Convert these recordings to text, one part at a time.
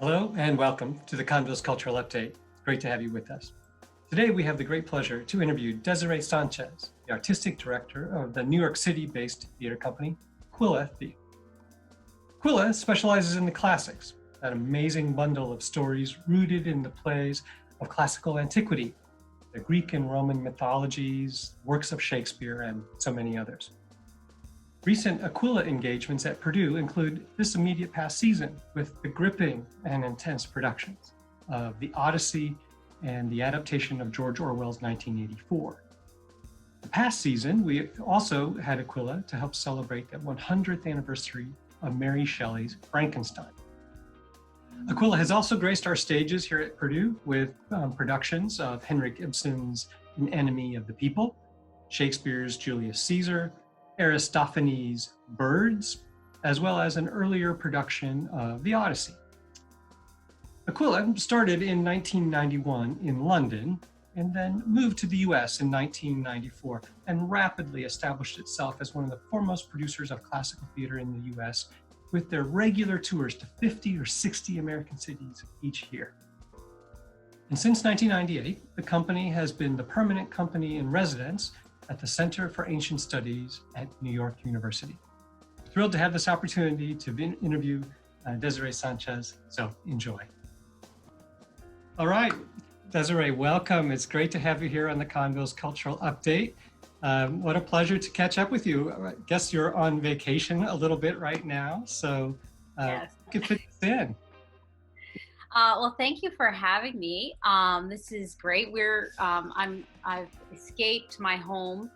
Hello and welcome to the Convos Cultural Update. Great to have you with us. Today we have the great pleasure to interview Desiree Sanchez, the artistic director of the New York City-based theater company, Aquila Theatre. Aquila specializes in the classics, that amazing bundle of stories rooted in the plays of classical antiquity, the Greek and Roman mythologies, works of Shakespeare, and so many others. Recent Aquila engagements at Purdue include this immediate past season with the gripping and intense productions of The Odyssey and the adaptation of George Orwell's 1984. The past season, we also had Aquila to help celebrate the 100th anniversary of Mary Shelley's Frankenstein. Aquila has also graced our stages here at Purdue with productions of Henrik Ibsen's An Enemy of the People, Shakespeare's Julius Caesar, Aristophanes' Birds, as well as an earlier production of The Odyssey. Aquila started in 1991 in London and then moved to the US in 1994 and rapidly established itself as one of the foremost producers of classical theater in the US with their regular tours to 50 or 60 American cities each year. And since 1998, the company has been the permanent company in residence at the Center for Ancient Studies at New York University. Thrilled to have this opportunity to interview Desiree Sanchez, so enjoy. All right, Desiree, welcome. It's great to have you here on the Convos Cultural Update. What a pleasure to catch up with you. I guess you're on vacation a little bit right now, so Yes. you can fit this in. Well, thank you for having me. This is great. I've escaped my home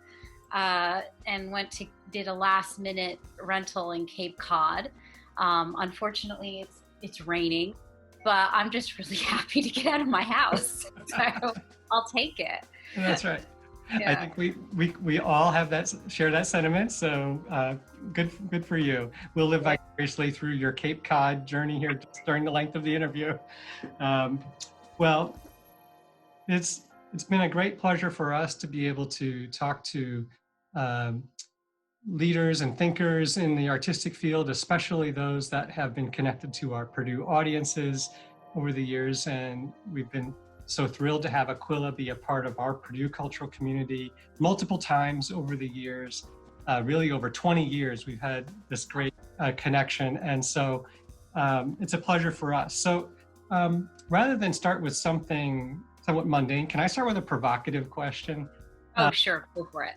and did a last minute rental in Cape Cod. Unfortunately, it's raining, but I'm just really happy to get out of my house. So I'll take it. That's right. Yeah. I think we all have share that sentiment. So good for you. We'll live vicariously through your Cape Cod journey here just during the length of the interview. Well, it's been a great pleasure for us to be able to talk to leaders and thinkers in the artistic field, especially those that have been connected to our Purdue audiences over the years. And we've been so thrilled to have Aquila be a part of our Purdue cultural community multiple times over the years. Really over 20 years, we've had this great connection. And so it's a pleasure for us. So rather than start with something somewhat mundane, can I start with a provocative question? Oh, sure. Go for it.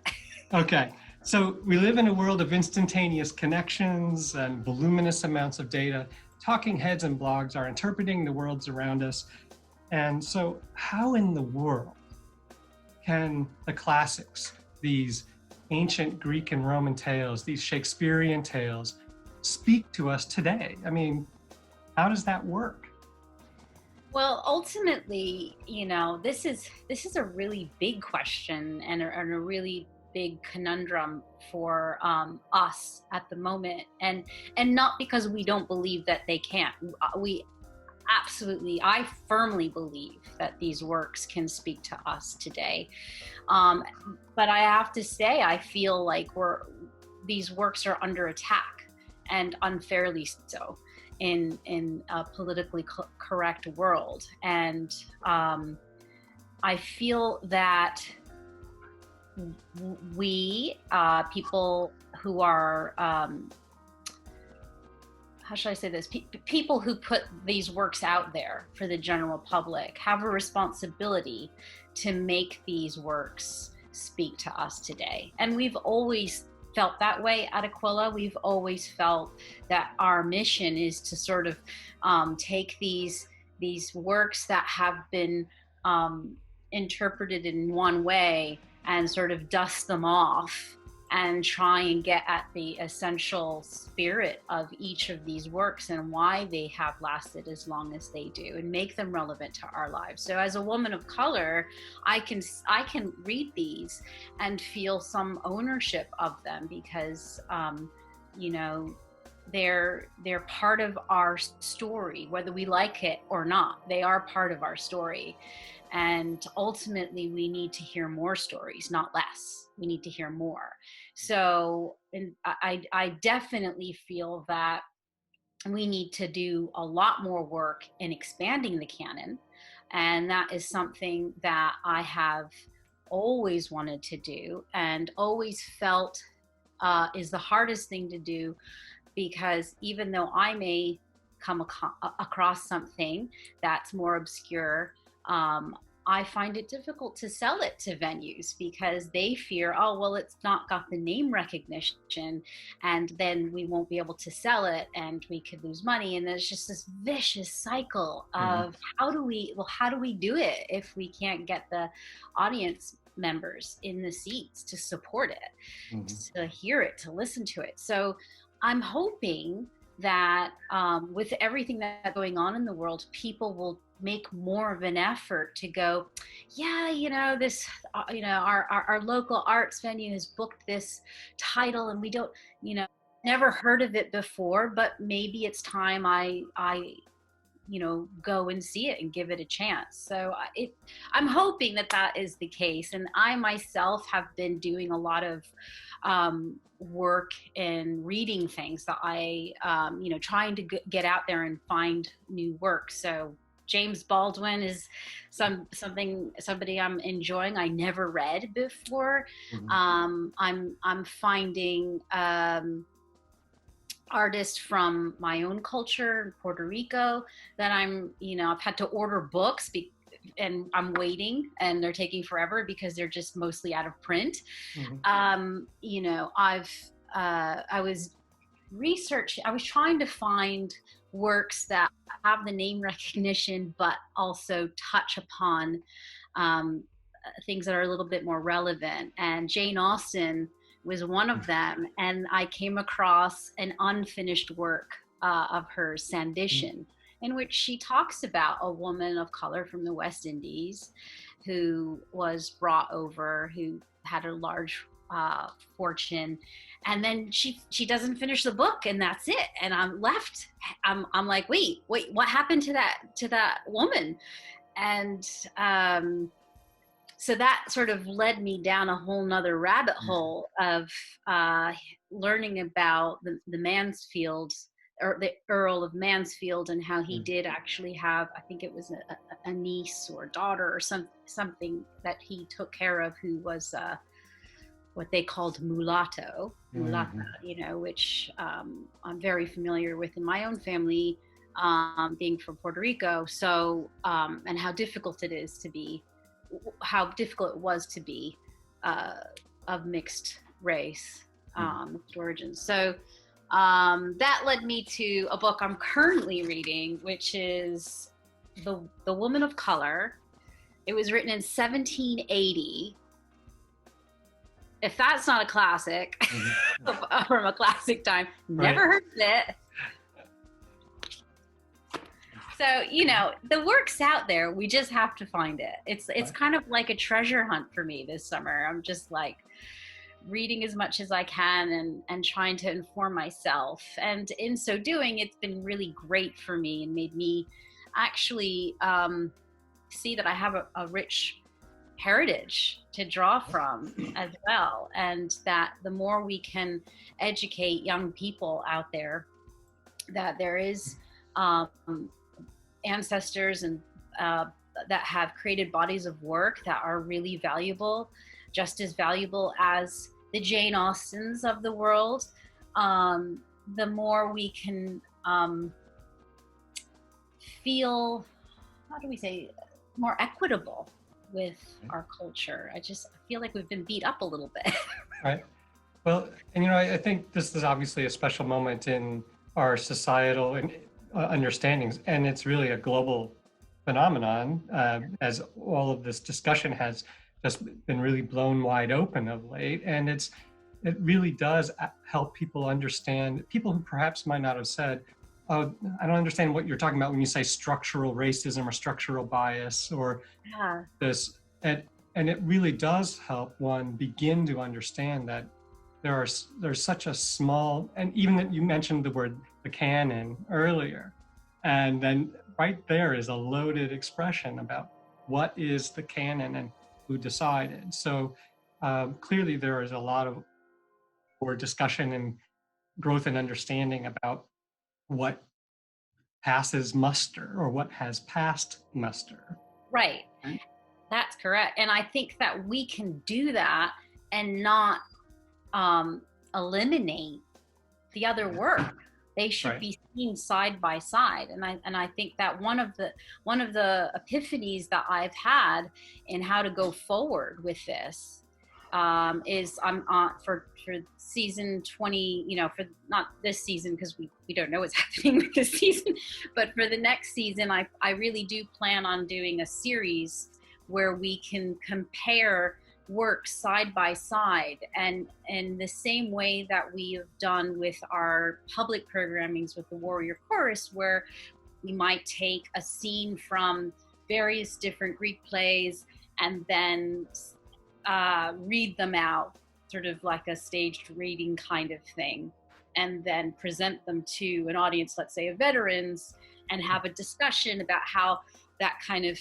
Okay. So we live in a world of instantaneous connections and voluminous amounts of data. Talking heads and blogs are interpreting the worlds around us. And so how in the world can the classics, these ancient Greek and Roman tales, these Shakespearean tales, speak to us today? I mean, how does that work? Well, ultimately, this is a really big question and a really big conundrum for us at the moment, and not because we don't believe that they can't. I firmly believe that these works can speak to us today. But I have to say, I feel like these works are under attack, and unfairly so, in a politically correct world. And I feel that we, people who are, how should I say this? People who put these works out there for the general public have a responsibility to make these works speak to us today. And we've always felt that way at Aquila. We've always felt that our mission is to sort of take these works that have been interpreted in one way and sort of dust them off and try and get at the essential spirit of each of these works and why they have lasted as long as they do, and make them relevant to our lives. So as a woman of color, I can read these and feel some ownership of them because they're part of our story, whether we like it or not. They are part of our story. And ultimately, we need to hear more stories, not less. We need to hear more. So, and I definitely feel that we need to do a lot more work in expanding the canon. And that is something that I have always wanted to do and always felt is the hardest thing to do, because even though I may come across something that's more obscure, I find it difficult to sell it to venues because they fear, oh, well, it's not got the name recognition, and then we won't be able to sell it and we could lose money. And there's just this vicious cycle of how do we do it if we can't get the audience members in the seats to support it, to hear it, to listen to it. So I'm hoping that with everything that's going on in the world, people will make more of an effort to go, yeah, this, our local arts venue has booked this title and we don't, never heard of it before, but maybe it's time I go and see it and give it a chance. So I'm hoping that is the case. And I myself have been doing a lot of work and reading things that I, trying to get out there and find new work. So James Baldwin is somebody I'm enjoying. I never read before. I'm finding artists from my own culture in Puerto Rico that I've had to order books and I'm waiting and they're taking forever because they're just mostly out of print. I was trying to find works that have the name recognition but also touch upon things that are a little bit more relevant, and Jane Austen was one of them. And I came across an unfinished work of hers, Sandition, in which she talks about a woman of color from the West Indies who was brought over, who had a large fortune, and then she doesn't finish the book, and that's it. And I'm left. I'm like, wait, what happened to that woman? And so that sort of led me down a whole nother rabbit hole of learning about the Mansfield, or the Earl of Mansfield, and how he did actually have, I think it was a niece or daughter or something that he took care of, who was what they called mulata, which I'm very familiar with in my own family, being from Puerto Rico. So, and how difficult it was to be of mixed race, mixed origins. So that led me to a book I'm currently reading, which is The Woman of Color. It was written in 1780. If that's not a classic from a classic time, never heard of it. So, the work's out there. We just have to find it. It's kind of like a treasure hunt for me this summer. I'm just like reading as much as I can and trying to inform myself. And in so doing, it's been really great for me and made me actually see that I have a rich heritage to draw from as well. And that the more we can educate young people out there that there is ancestors and that have created bodies of work that are really valuable, just as valuable as the Jane Austens of the world, the more we can feel, more equitable with our culture. I feel like we've been beat up a little bit. Right. Well, and I think this is obviously a special moment in our societal and understandings, and it's really a global phenomenon, as all of this discussion has just been really blown wide open of late. And it really does help people understand, people who perhaps might not have said, oh, I don't understand what you're talking about when you say structural racism or structural bias or this. And it really does help one begin to understand that there's such a small, and even that you mentioned the canon earlier, and then right there is a loaded expression about what is the canon and who decided. So clearly there is a lot of more discussion and growth and understanding about what passes muster or what has passed muster. Right. Right. That's correct. And I think that we can do that and not eliminate the other work. They should be seen side by side. And I think that one of the epiphanies that I've had in how to go forward with this is I'm on for season 20, for not this season because we don't know what's happening with this season, but for the next season, I really do plan on doing a series where we can compare work side by side, and in the same way that we have done with our public programmings with the Warrior Chorus, where we might take a scene from various different Greek plays and then read them out, sort of like a staged reading kind of thing, and then present them to an audience, let's say of veterans, and have a discussion about how that kind of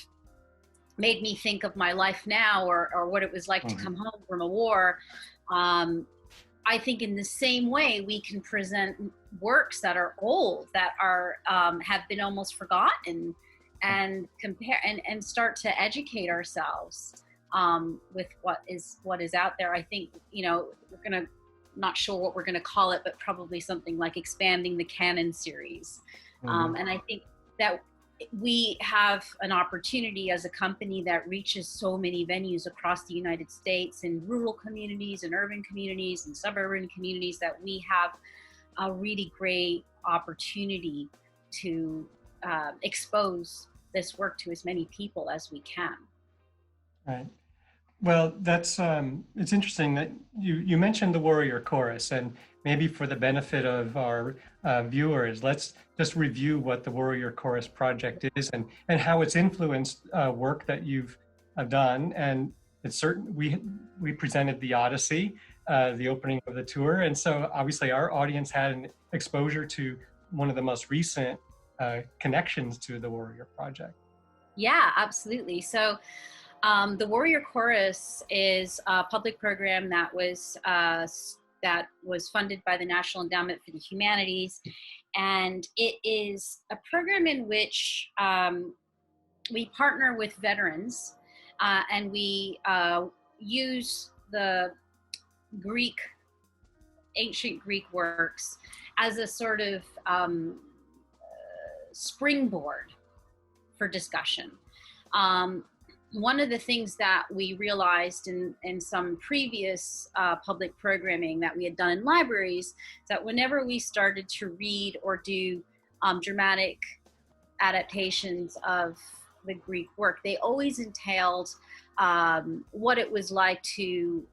made me think of my life now, or what it was like to come home from a war. I think in the same way we can present works that are old, that are have been almost forgotten, and compare and start to educate ourselves with what is out there. I think we're gonna, not sure what we're gonna call it, but probably something like expanding the canon series. And I think that we have an opportunity as a company that reaches so many venues across the United States, in rural communities and urban communities and suburban communities, that we have a really great opportunity to expose this work to as many people as we can. Right. Well, that's it's interesting that you mentioned the Warrior Chorus, and maybe for the benefit of our viewers, let's just review what the Warrior Chorus project is and how it's influenced work that you've done. And it's certain we presented the Odyssey, the opening of the tour, and so obviously our audience had an exposure to one of the most recent connections to the Warrior Project. Yeah, absolutely. So the Warrior Chorus is a public program that was funded by the National Endowment for the Humanities, and it is a program in which we partner with veterans, and we use the ancient Greek works as a sort of springboard for discussion. One of the things that we realized in some previous public programming that we had done in libraries is that whenever we started to read or do dramatic adaptations of the Greek work, they always entailed what it was like to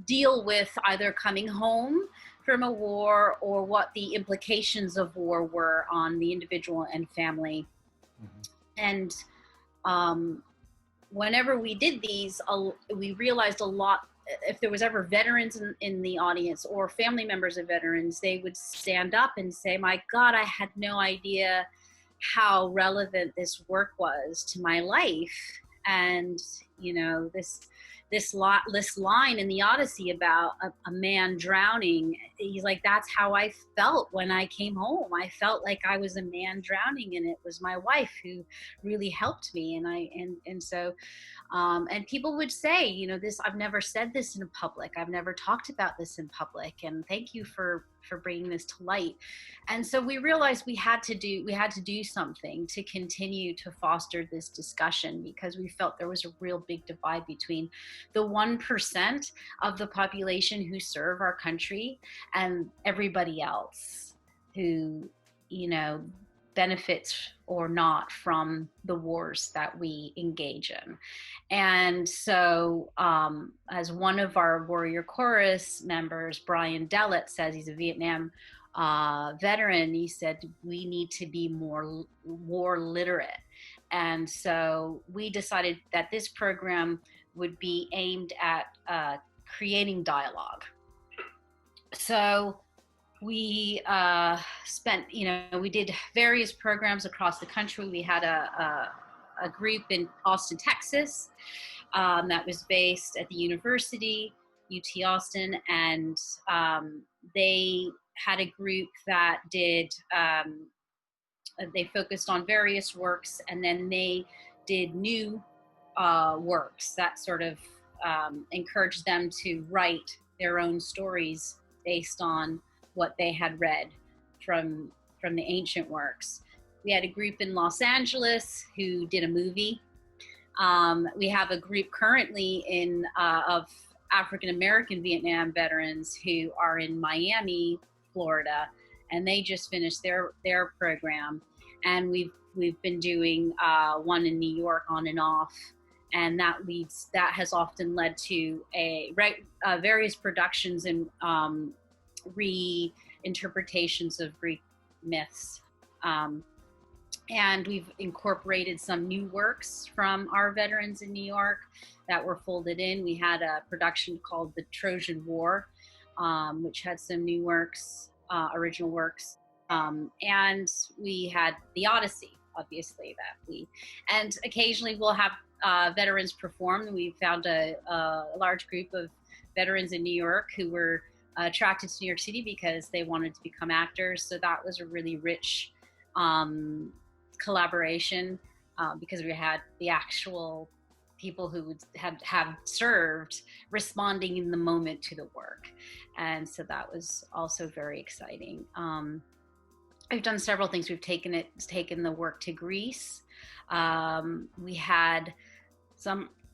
deal with either coming home from a war, or what the implications of war were on the individual and family. And whenever we did these, we realized a lot, if there was ever veterans in the audience or family members of veterans, they would stand up and say, my God, I had no idea how relevant this work was to my life. And, this line in the Odyssey about a man drowning, he's like, that's how I felt when I came home. I felt like I was a man drowning, and it was my wife who really helped me. And so people would say, this, I've never said this in public. I've never talked about this in public. And thank you for bringing this to light. And so we realized we had to do something to continue to foster this discussion, because we felt there was a real big divide between the 1% of the population who serve our country and everybody else who, benefits or not from the wars that we engage in. And so as one of our Warrior Chorus members, Brian Dellett, says, he's a Vietnam veteran, he said, we need to be more war literate. And so we decided that this program would be aimed at creating dialogue. So we we did various programs across the country. We had a group in Austin, Texas, that was based at the university. UT Austin, and they had a group that did, they focused on various works, and then they did new works that sort of encouraged them to write their own stories based on what they had read from the ancient works. We had a group in Los Angeles who did a movie. We have a group currently of African American Vietnam veterans who are in Miami, Florida, and they just finished their program. And we've been doing one in New York on and off, and that has often led to various productions and reinterpretations of Greek myths. And we've incorporated some new works from our veterans in New York that were folded in. We had a production called The Trojan War, which had some new works, original works. And we had The Odyssey, obviously, and occasionally we'll have veterans perform. We found a large group of veterans in New York who were attracted to New York City because they wanted to become actors. So that was a really rich collaboration because we had the actual people who would have served responding in the moment to the work. And so that was also very exciting. I've done several things. We've taken the work to Greece. We had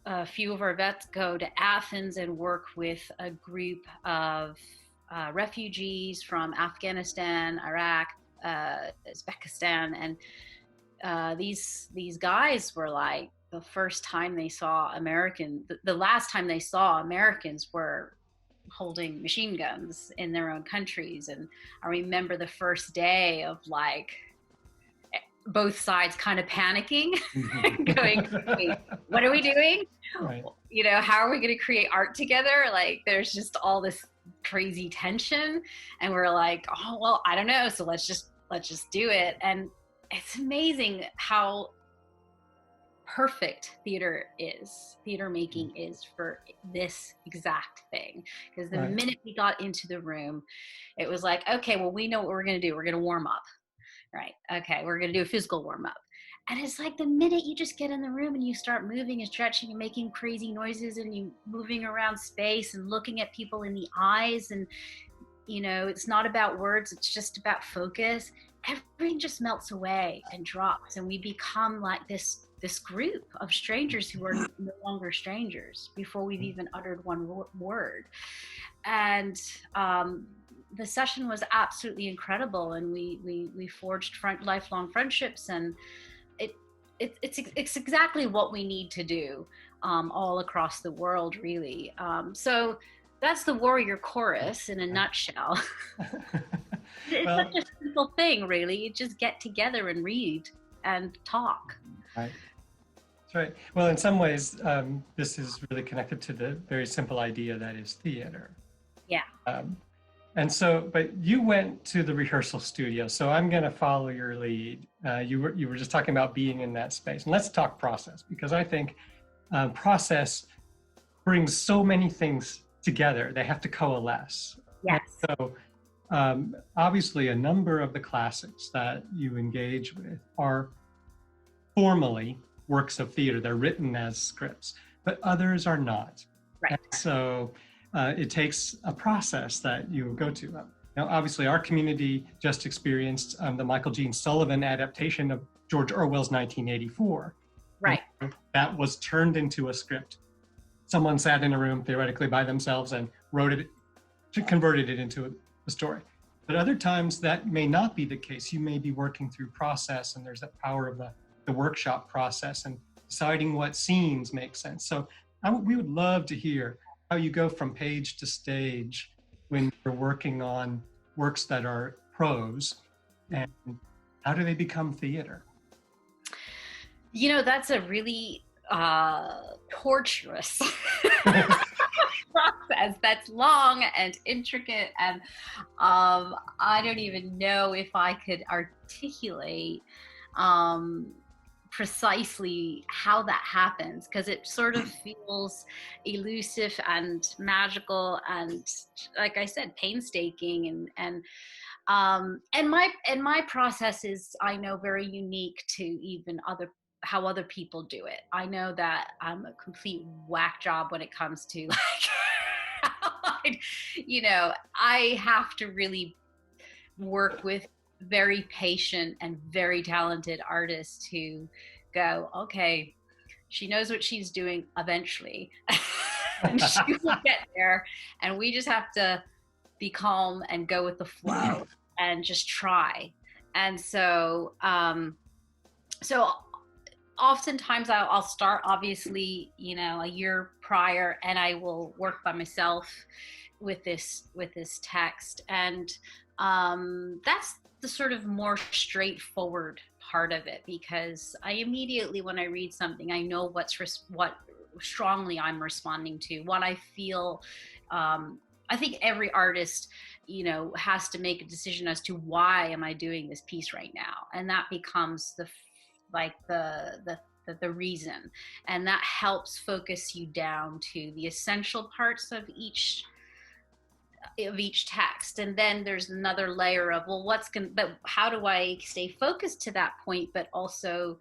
a few of our vets go to Athens and work with a group of refugees from Afghanistan, Iraq, Uzbekistan, and these guys were like, the first time they saw the last time they saw Americans were holding machine guns in their own countries. And I remember the first day of like both sides kind of panicking, going, wait, what are we doing? Right. How are we going to create art together? Like, there's just all this crazy tension, and we're like, oh, well, I don't know. So let's just do it. And it's amazing how perfect theater making is for this exact thing. Because the minute we got into the room, it was like, okay, well, we know what we're going to do. We're going to warm up. Right. Okay. We're going to do a physical warm up. And it's like the minute you just get in the room and you start moving and stretching and making crazy noises and you moving around space and looking at people in the eyes, and, it's not about words. It's just about focus. Everything just melts away and drops. And we become like this group of strangers who are no longer strangers before we've even uttered one word. And, the session was absolutely incredible, and we forged lifelong friendships, and it's exactly what we need to do all across the world, really. So that's the Warrior Chorus in a nutshell. It's such a simple thing, really. You just get together and read and talk. Right. That's right. Well, in some ways, this is really connected to the very simple idea that is theater. Yeah. And so, but you went to the rehearsal studio, so I'm going to follow your lead. You were just talking about being in that space, and let's talk process, because I think process brings so many things together. They have to coalesce. Yes. So obviously, a number of the classics that you engage with are formally works of theater. They're written as scripts, but others are not. Right. And so it takes a process that you go to. Now, obviously, our community just experienced the Michael Gene Sullivan adaptation of George Orwell's 1984. Right. That was turned into a script. Someone sat in a room theoretically by themselves and wrote it, converted it into a story. But other times that may not be the case. You may be working through process, and there's that power of the workshop process and deciding what scenes make sense. So we would love to hear how you go from page to stage when you're working on works that are prose, and how do they become theater? That's a really torturous process that's long and intricate, and I don't even know if I could articulate precisely how that happens, because it sort of feels elusive and magical and, like I said, painstaking, and my process is, I know, very unique to even how other people do it. I know that I'm a complete whack job when it comes to like, I have to really work with very patient and very talented artists who go, okay, she knows what she's doing eventually, and she will get there, and we just have to be calm and go with the flow and just try. And so oftentimes I'll start, obviously, a year prior, and I will work by myself with this text. And that's the sort of more straightforward part of it, because I immediately, when I read something, I know what strongly I'm responding to, what I feel. I think every artist, has to make a decision as to why am I doing this piece right now, and that becomes the reason, and that helps focus you down to the essential parts of each text. And then there's another layer of, well, but how do I stay focused to that point, but also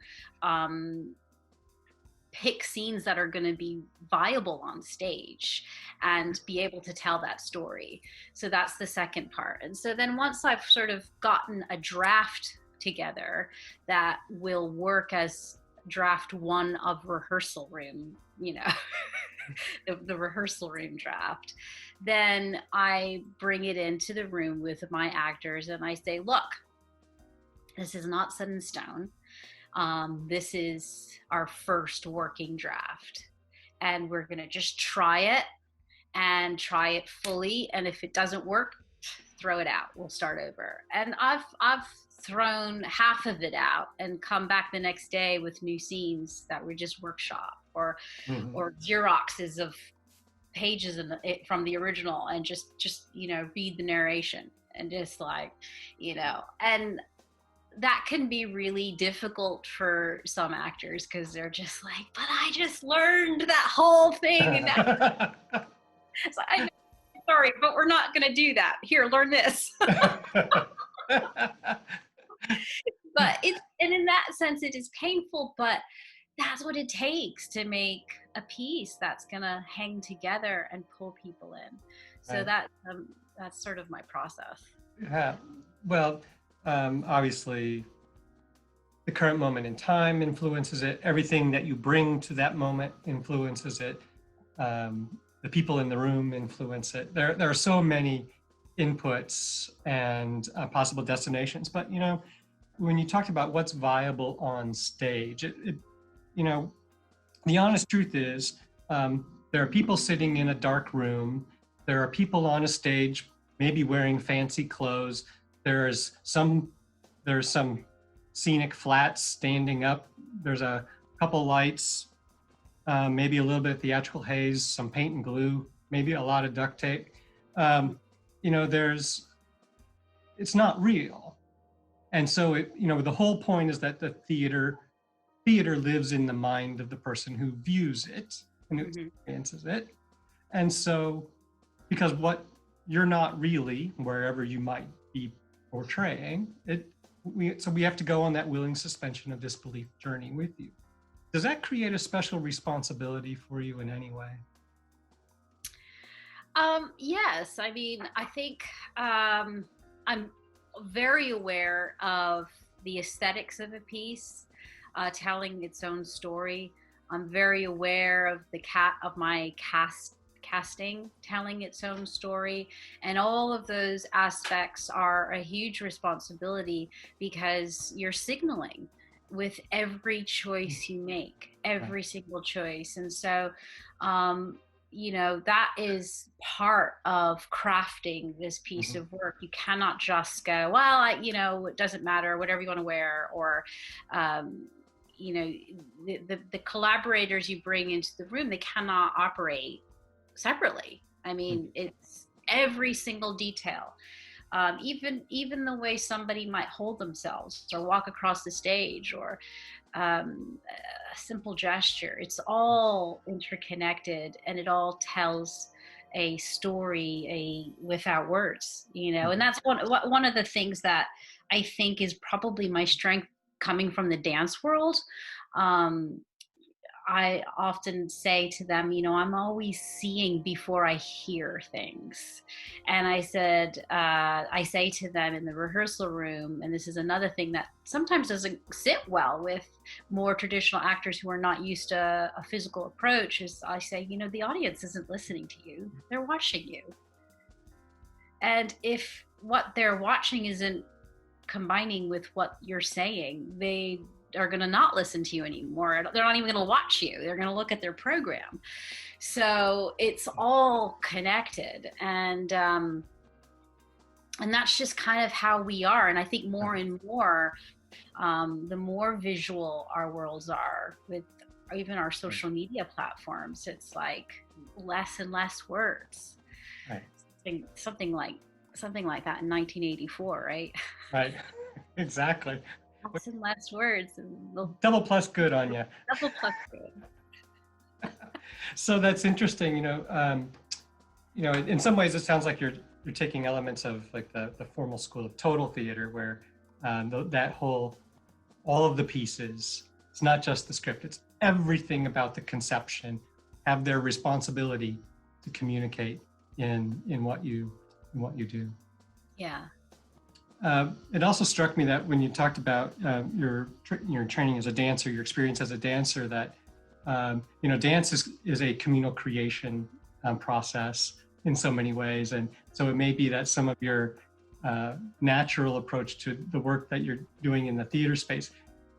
pick scenes that are going to be viable on stage and be able to tell that story. So that's the second part. And so then once I've sort of gotten a draft together that will work as draft one of rehearsal room, the rehearsal room draft, then I bring it into the room with my actors and I say, look, this is not set in stone. This is our first working draft, and we're going to just try it fully. And if it doesn't work, throw it out. We'll start over. And I've thrown half of it out and come back the next day with new scenes that were just workshop or Xeroxes of pages from the original, and just read the narration and just and that can be really difficult for some actors, because they're just like, but I just learned that whole thing. And so I know, sorry, but we're not going to do that. Here, learn this. But in that sense, it is painful, but that's what it takes to make a piece that's going to hang together and pull people in. So right. That's sort of my process. Yeah. Well, obviously, the current moment in time influences it. Everything that you bring to that moment influences it. The people in the room influence it. There are so many inputs and possible destinations. But when you talked about what's viable on stage, the honest truth is, there are people sitting in a dark room. There are people on a stage, maybe wearing fancy clothes. There's some scenic flats standing up. There's a couple lights, maybe a little bit of theatrical haze, some paint and glue, maybe a lot of duct tape. It's not real. And so the whole point is that the theater lives in the mind of the person who views it and who experiences it. And so, because what you're not really, wherever you might be portraying it, so we have to go on that willing suspension of disbelief journey with you. Does that create a special responsibility for you in any way? Yes. I mean, I think I'm very aware of the aesthetics of a piece, telling its own story. I'm very aware of my casting telling its own story, and all of those aspects are a huge responsibility, because you're signaling with every choice you make, every single choice. And so that is part of crafting this piece of work. You cannot just go, well, it doesn't matter, whatever you want to wear, or the collaborators you bring into the room, they cannot operate separately. I mean, it's every single detail even the way somebody might hold themselves or walk across the stage, or a simple gesture. It's all interconnected, and it all tells a story without words, and that's one of the things that I think is probably my strength coming from the dance world. I often say to them, I'm always seeing before I hear things. And I say to them in the rehearsal room, and this is another thing that sometimes doesn't sit well with more traditional actors who are not used to a physical approach, is I say, the audience isn't listening to you, they're watching you. And if what they're watching isn't combining with what you're saying, they are going to not listen to you anymore. They're not even going to watch you. They're going to look at their program. So it's all connected. And that's just kind of how we are. And I think more and more, the more visual our worlds are, with even our social media platforms, it's like less and less words. Right. Something like that in 1984, right? Right. Exactly. Less and less words, and double plus good on you. Double plus good. So that's interesting. In some ways, it sounds like you're taking elements of like the formal school of total theater, where all of the pieces. It's not just the script; it's everything about the conception have their responsibility to communicate in what you do. Yeah. It also struck me that when you talked about your training as a dancer, your experience as a dancer, that dance is a communal creation process in so many ways, and so it may be that some of your natural approach to the work that you're doing in the theater space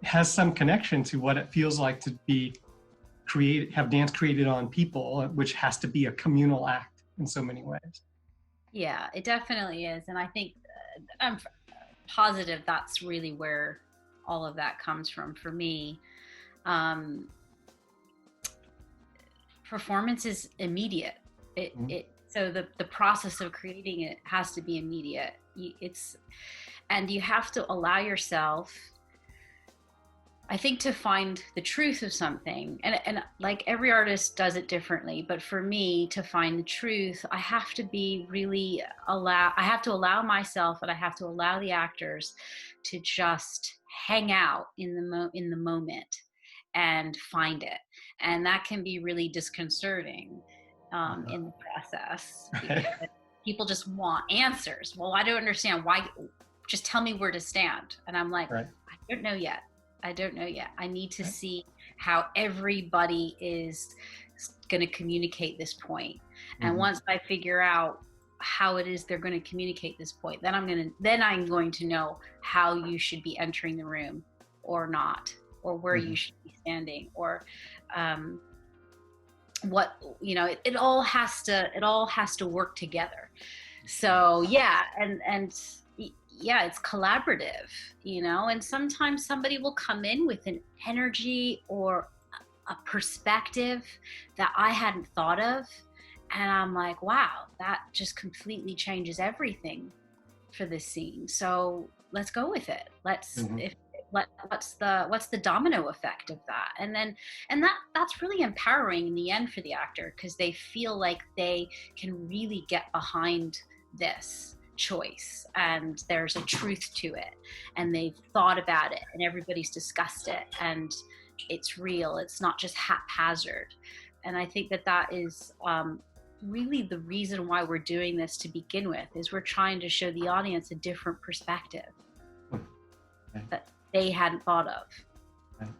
has some connection to what it feels like to have dance created on people, which has to be a communal act in so many ways. Yeah, it definitely is, and I think I'm positive that's really where all of that comes from for me. Performance is immediate. So the process of creating it has to be immediate. And you have to allow yourself, I think, to find the truth of something, and like every artist does it differently, but for me to find the truth, I have to allow myself, and I have to allow the actors to just hang out in the moment and find it. And that can be really disconcerting in the process, because people just want answers. Well, I don't understand why, just tell me where to stand. And I'm like, right. I don't know yet. I need to see how everybody is going to communicate this point. And once I figure out how it is they're going to communicate this point, then I'm going to know how you should be entering the room or not, or where you should be standing, or what, it all has to work together. So yeah, and yeah, it's collaborative, and sometimes somebody will come in with an energy or a perspective that I hadn't thought of. And I'm like, wow, that just completely changes everything for this scene. So let's go with it. What's the domino effect of that? And that's really empowering in the end for the actor, because they feel like they can really get behind this choice, and there's a truth to it, and they've thought about it, and everybody's discussed it, and it's real. It's not just haphazard. And I think that is really the reason why we're doing this to begin with, is we're trying to show the audience a different perspective that they hadn't thought of. Right.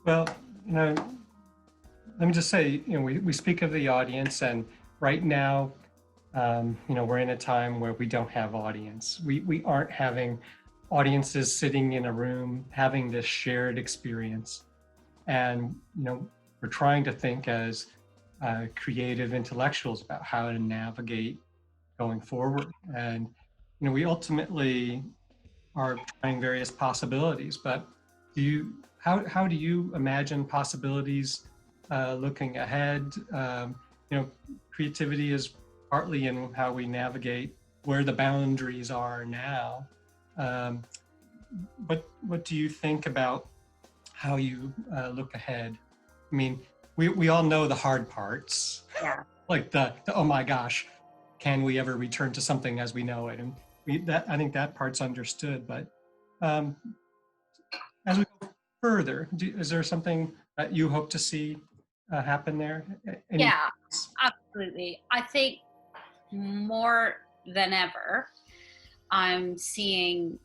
Well, let me just say, we speak of the audience, and right now, we're in a time where we don't have audience. We aren't having audiences sitting in a room having this shared experience. And, we're trying to think as creative intellectuals about how to navigate going forward. And, we ultimately are trying various possibilities, but how do you imagine possibilities looking ahead? Creativity is partly in how we navigate where the boundaries are now. What do you think about how you look ahead? I mean, we all know the hard parts, Yeah. like the oh my gosh, can we ever return to something as we know it? And I think that part's understood. But as we go further, is there something that you hope to see happen there? Yeah, absolutely. I think more than ever, I'm seeing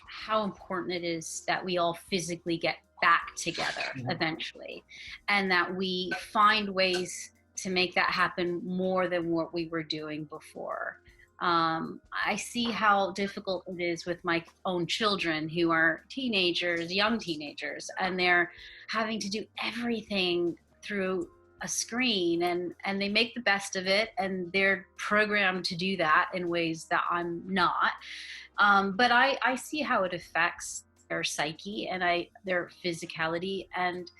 how important it is that we all physically get back together eventually, and that we find ways to make that happen more than what we were doing before. I see how difficult it is with my own children who are teenagers, young teenagers, and they're having to do everything through a screen, and they make the best of it, and they're programmed to do that in ways that I'm not. But I see how it affects their psyche and their physicality, and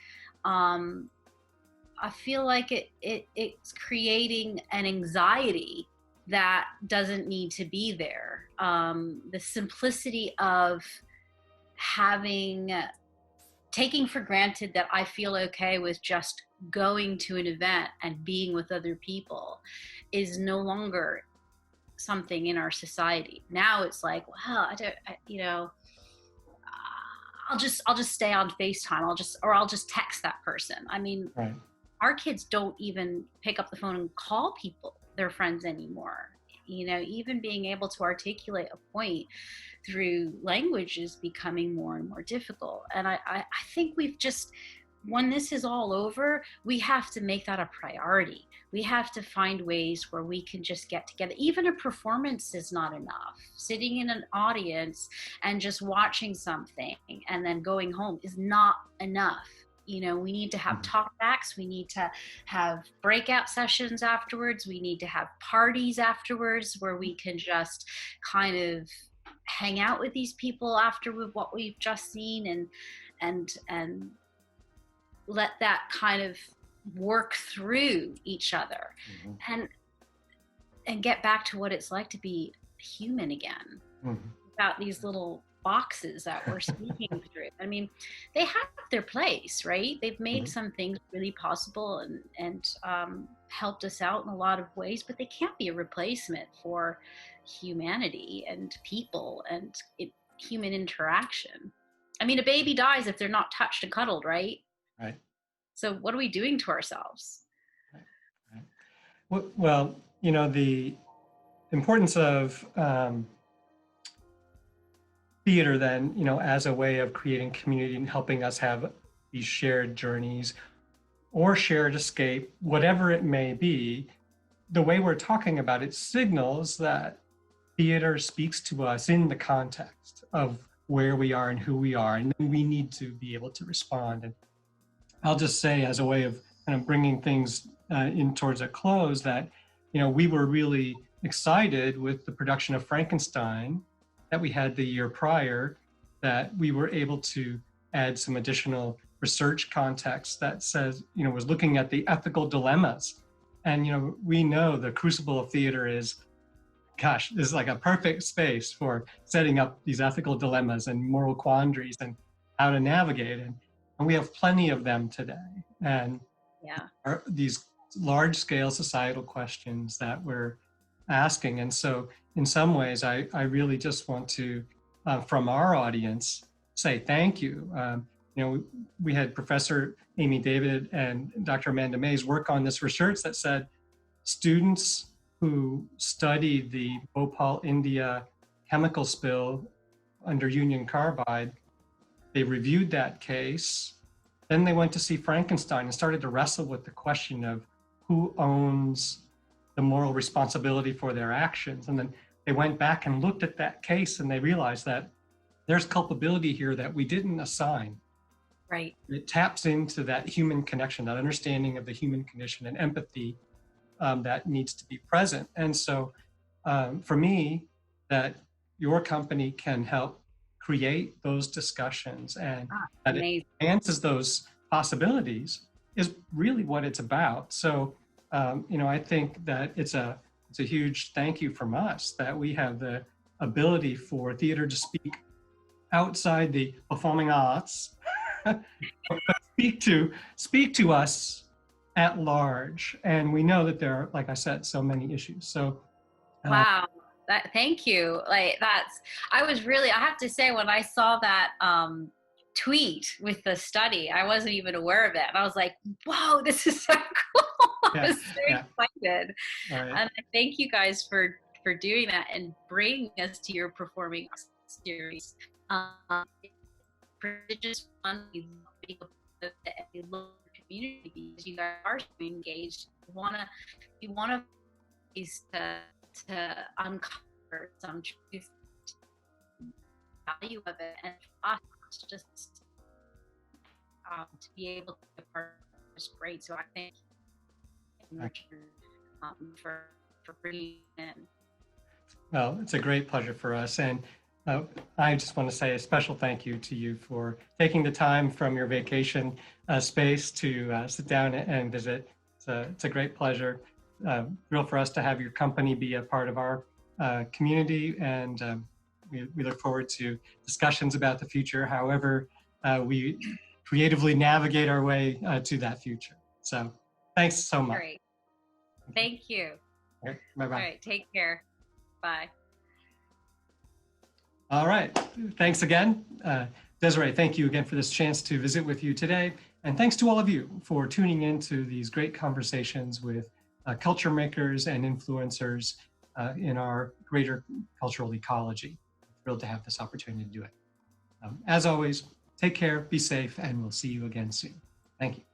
I feel like it's creating an anxiety that doesn't need to be there. The simplicity of taking for granted that I feel okay with just going to an event and being with other people is no longer something in our society. Now it's like, well, I'll just stay on FaceTime. I'll just text that person. I mean, Right. Our kids don't even pick up the phone and call their friends anymore. Even being able to articulate a point through language is becoming more and more difficult. And I think when this is all over, we have to make that a priority. We have to find ways where we can just get together. Even a performance is not enough. Sitting in an audience and just watching something and then going home is not enough. We need to have talkbacks. We need to have breakout sessions afterwards. We need to have parties afterwards where we can just kind of hang out with these people after what we've just seen, and let that kind of work through each other, and get back to what it's like to be human again, without these little boxes that we're speaking through. I mean, they have their place, right? They've made some things really possible and helped us out in a lot of ways, but they can't be a replacement for humanity and people and human interaction. I mean, a baby dies if they're not touched and cuddled, right? Right. So what are we doing to ourselves? Right. Well, the importance of theater then, as a way of creating community and helping us have these shared journeys or shared escape, whatever it may be, the way we're talking about it signals that theater speaks to us in the context of where we are and who we are, and we need to be able to respond. And I'll just say, as a way of kind of bringing things in towards a close, that we were really excited with the production of Frankenstein that we had the year prior, that we were able to add some additional research context that says, was looking at the ethical dilemmas. And we know the crucible of theater is like a perfect space for setting up these ethical dilemmas and moral quandaries and how to navigate. And we have plenty of them today. And these large scale societal questions that we're asking. And so in some ways, I really just want to, from our audience, say thank you. We had Professor Amy David and Dr. Amanda Mays work on this research that said students who studied the Bhopal, India chemical spill under Union Carbide, they reviewed that case. Then they went to see Frankenstein and started to wrestle with the question of who owns the moral responsibility for their actions. And then they went back and looked at that case and they realized that there's culpability here that we didn't assign. Right. It taps into that human connection, that understanding of the human condition and empathy that needs to be present. And so for me, that your company can help create those discussions and that it enhances those possibilities is really what it's about. So, I think that it's a it's a huge thank you from us that we have the ability for theater to speak outside the performing arts, but speak to us at large. And we know that there are, like I said, so many issues. So wow, thank you. Like I have to say, when I saw that tweet with the study, I wasn't even aware of it. And I was like, whoa, this is so cool. I was so excited. Right. And thank you guys for doing that and bringing us to your performing arts series. Prestigious fun. We love the community because you guys are so engaged. You want to uncover some truth, value of it, and for us, it's just to be able to be a part of it is great. So I thank you for bringing it in. Well, it's a great pleasure for us. And I just want to say a special thank you to you for taking the time from your vacation space to sit down and visit. It's a great pleasure. Real for us to have your company be a part of our community, and we look forward to discussions about the future, however we creatively navigate our way to that future. So thanks so much. Great. Thank you. Okay, bye-bye. All right, take care. Bye. All right, thanks again. Desiree, thank you again for this chance to visit with you today. And thanks to all of you for tuning into these great conversations with culture makers and influencers in our greater cultural ecology. Thrilled to have this opportunity to do it. As always, take care, be safe, and we'll see you again soon. Thank you.